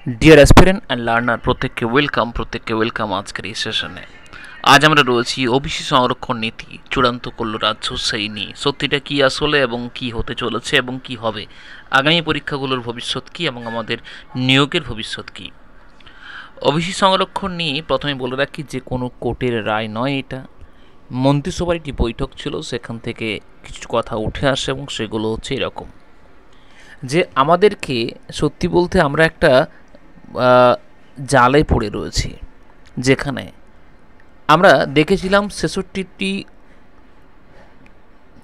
Deer aspirant and learner প্রত্যেককে welcome আজকের এই সেশনে। আজ আমরা রয়েছি ওবিসি সংরক্ষণ নীতি চূড়ান্ত করল রাজ্য সেই নিয়ে সত্যিটা কি আসলে এবং কি হতে চলেছে এবং কি হবে, আগামী পরীক্ষাগুলোর ভবিষ্যৎ কি এবং আমাদের নিয়োগের ভবিষ্যৎ কি। ওবিসি সংরক্ষণ নিয়ে প্রথমে বলে রাখি যে কোনো কোর্টের রায় নয়, এটা মন্ত্রিসভার একটি বৈঠক ছিল, সেখান থেকে কিছু কথা উঠে আসে এবং সেগুলো হচ্ছে এরকম যে আমাদেরকে সত্যি বলতে আমরা একটা জালে পড়ে রয়েছি, যেখানে আমরা দেখেছিলাম ৬৬টি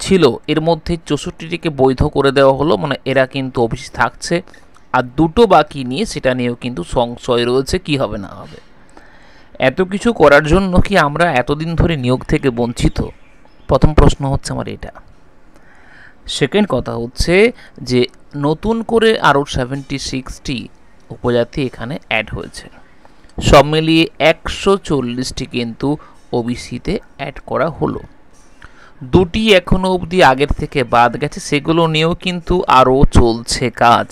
ছিল, এর মধ্যে ৬৪টিকে বৈধ করে দেওয়া হলো, মানে এরা কিন্তু অফিস থাকছে, আর দুটো বাকি নিয়ে সেটা নিয়েও কিন্তু সংশয় রয়েছে কি হবে না হবে। এত কিছু করার জন্য কি আমরা এতদিন ধরে নিয়োগ থেকে বঞ্চিত? প্রথম প্রশ্ন হচ্ছে আমার এটা। সেকেন্ড কথা হচ্ছে যে নতুন করে আরও 76টি উপজাতি এখানে অ্যাড হয়েছে, সব মিলিয়ে 140টি কিন্তু ওবিসিতে অ্যাড করা হলো। দুটি এখনও অবধি আগের থেকে বাদ গেছে, সেগুলো নিয়েও কিন্তু আরও চলছে কাজ,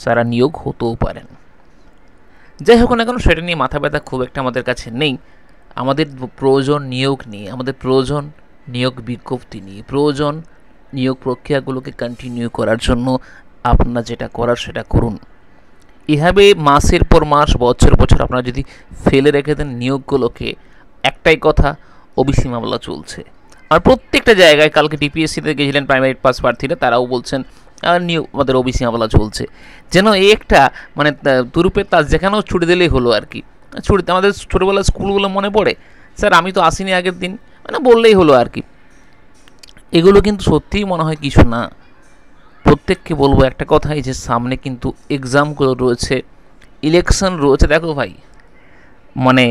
তারা নিয়োগ হতেও পারেন। যাই হোক না কেন, সেটা নিয়ে মাথা ব্যথা খুব একটা আমাদের কাছে নেই। আমাদের প্রয়োজন নিয়োগ নিয়ে, আমাদের প্রয়োজন নিয়োগ বিজ্ঞপ্তি নিয়ে, প্রয়োজন নিয়োগ প্রক্রিয়াগুলোকে কন্টিনিউ করার জন্য আপনারা যেটা করার সেটা করুন। এভাবে মাসের পর মাস, বছর বছর আপনারা যদি ফেলে রেখে দেন নিয়োগগুলোকে, একটাই কথা, ওবিসি মামলা চলছে। আর প্রত্যেকটা জায়গায়, কালকে টিপিএসসিতে গেছিলেন প্রাইমারি পাস প্রার্থীরা, তারাও বলছেন নিয়োগ আমাদের ওবিসি মামলা চলছে। যেন এই একটা মানে তুরুপের তাজ, যেখানেও ছুটি দিলেই হলো আর কি। ছুটিতে আমাদের ছোটোবেলার স্কুলগুলো মনে পড়ে, স্যার আমি তো আসিনি আগের দিন, মানে বললেই হলো আর কি। এগুলো কিন্তু সত্যিই মনে হয় কিছু না। প্রত্যেককে বলবো একটা কথাই, যে সামনে কিন্তু এক্সামগুলো রয়েছে, ইলেকশন রয়েছে। দেখো ভাই, মানে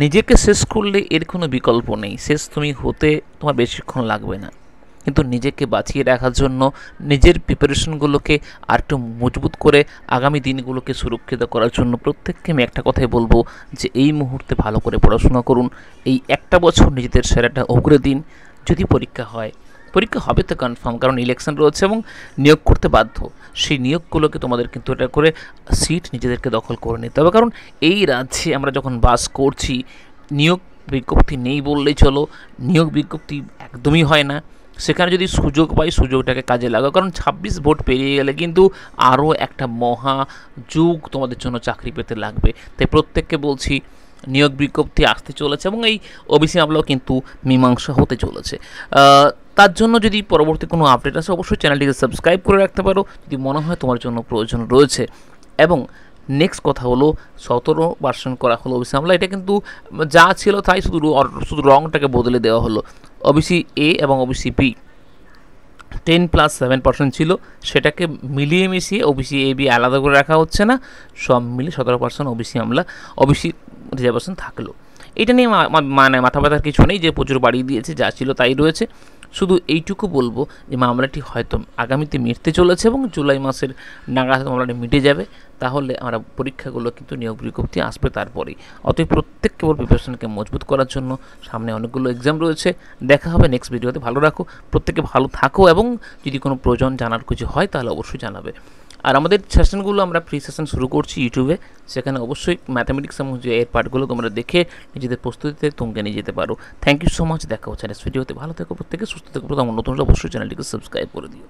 নিজেকে শেষ করলে এর কোনো বিকল্প নেই, শেষ তুমি হতে তোমার বেশিক্ষণ লাগবে না, কিন্তু নিজেকে বাঁচিয়ে রাখার জন্য, নিজের প্রিপারেশনগুলোকে আর একটু মজবুত করে আগামী দিনগুলোকে সুরক্ষিত করার জন্য প্রত্যেককে আমি একটা কথাই বলবো, যে এই মুহূর্তে ভালো করে পড়াশোনা করুন। এই একটা বছর নিজেদের সেরাটা অগ্রে দিন। যদি পরীক্ষা হয়, পরীক্ষা হবে তো কনফার্ম, কারণ ইলেকশন রয়েছে এবং নিয়োগ করতে বাধ্য। সেই নিয়োগগুলোকে তোমাদের কিন্তু এটা করে সিট নিজেদেরকে দখল করে নিতে হবে, কারণ এই রাজ্যে আমরা যখন বাস করছি, নিয়োগ বিজ্ঞপ্তি নেই বললেই চলো, নিয়োগ বিজ্ঞপ্তি একদমই হয় না। সেখানে যদি সুযোগ পাই, সুযোগটাকে কাজে লাগাও, কারণ 26 ভোট পেরিয়ে গেলে কিন্তু আরও একটা মহা যুগ তোমাদের জন্য চাকরি পেতে লাগবে। তাই প্রত্যেককে বলছি, নিয়োগ বিজ্ঞপ্তি আসতে চলেছে এবং এই ওবিসি মামলাও কিন্তু মীমাংসা হতে চলেছে। তার জন্য যদি পরবর্তী কোনো আপডেট আসে, অবশ্যই চ্যানেলটিকে সাবস্ক্রাইব করে রাখতে পারো যদি মনে হয় তোমার জন্য প্রয়োজন রয়েছে। এবং নেক্সট কথা হলো, 17 করা হলো ওবিসি মামলা, এটা কিন্তু যা ছিল তাই, শুধু রংটাকে বদলে দেওয়া হলো। ওবিসি এ এবং ওবিসি বি 10+7% ছিল, সেটাকে মিলিয়ে মিশিয়ে ওবিসি এ বি আলাদা করে রাখা হচ্ছে না, সব মিলে 17% ওবিসি মামলা, ওবিসি রিজার্ভেশন থাকলো। এটা নিয়ে মানে মাথা ব্যথার কিছু নেই, যে প্রচুর বাড়িয়ে দিয়েছে, যা ছিল তাই রয়েছে। শুধু এইটুকু বলবো যে মামলাটি হয়তো আগামীতে মিটতে চলেছে এবং জুলাই মাসের নাগাদ মামলাটি মিটে যাবে, তাহলে আমরা পরীক্ষাগুলো কিন্তু নিয়োগ বিজ্ঞপ্তি আসবে তারপরেই। অতএব প্রত্যেককে ওর প্রিপারেশনকে মজবুত করার জন্য সামনে অনেকগুলো এক্সাম রয়েছে। দেখা হবে নেক্সট ভিডিওতে। ভালো রাখো, প্রত্যেকে ভালো থাকো, এবং যদি কোনো প্রয়োজন জানার কিছু হয় তাহলে অবশ্যই জানাবে। আর আমাদের সেশনগুলো আমরা ফ্রি সেশন শুরু করছি ইউটিউবে, সেখানে অবশ্যই ম্যাথামেটিক্স এবং যে এর পার্টগুলো তোমরা দেখে নিজেদের প্রস্তুতিতে তোমরা নিয়ে যেতে পারো। থ্যাংক ইউ সো মাচ, দেখা হচ্ছে নেক্সট ভিডিওতে। ভালো থেকো প্রত্যেকে, সুস্থ থেকো, নতুন অবশ্যই চ্যানেলটিকে সাবস্ক্রাইব করে দিও।